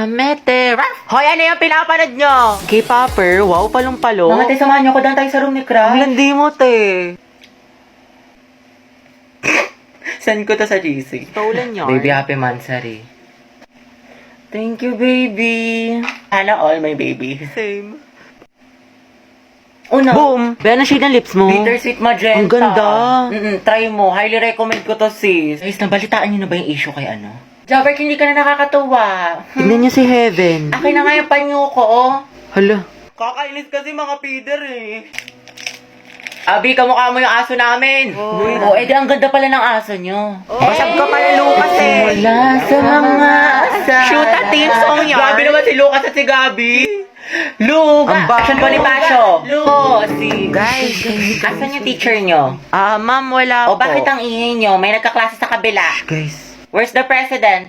Mete. Hoy, ano yung pinapanood nyo? K-popper, wow, palong-palo. Mga te, samahan niyo ko doon tayo sa room ni Crush. Ang landi mo, te. Send ko to sa GC. Stolen yarn. Baby, happy mansari. Thank you, baby. Sana all, my baby. Same. Una, Boom! Be, ano shade ng lips mo? Bittersweet Magenta. Ang ganda. Try mo. Highly recommend ko to, sis. Guys, nabalitaan niyo na ba yung issue kay ano? Jabber, hindi ka na nakakatuwa. Tignan niyo si Heaven. Akin na nga yung panyo ko, oh. Hala. Kakainis kasi mga feeder eh. Abi, kamukha mo yung aso namin. Oh, edi ang ganda pala ng aso nyo. Basag ka pala, Lucas eh. Wala sa mga asa. Shoot at team song yan. Gabi naman si Lucas at si Gabi. Luga. Ang bago. Asan ba ni Pasyo? Si... Guys. Asan yung teacher nyo? Ma'am, wala O po. bakit ang ingay nyo? May nagkaklase sa kabila. Guys. Where's the president?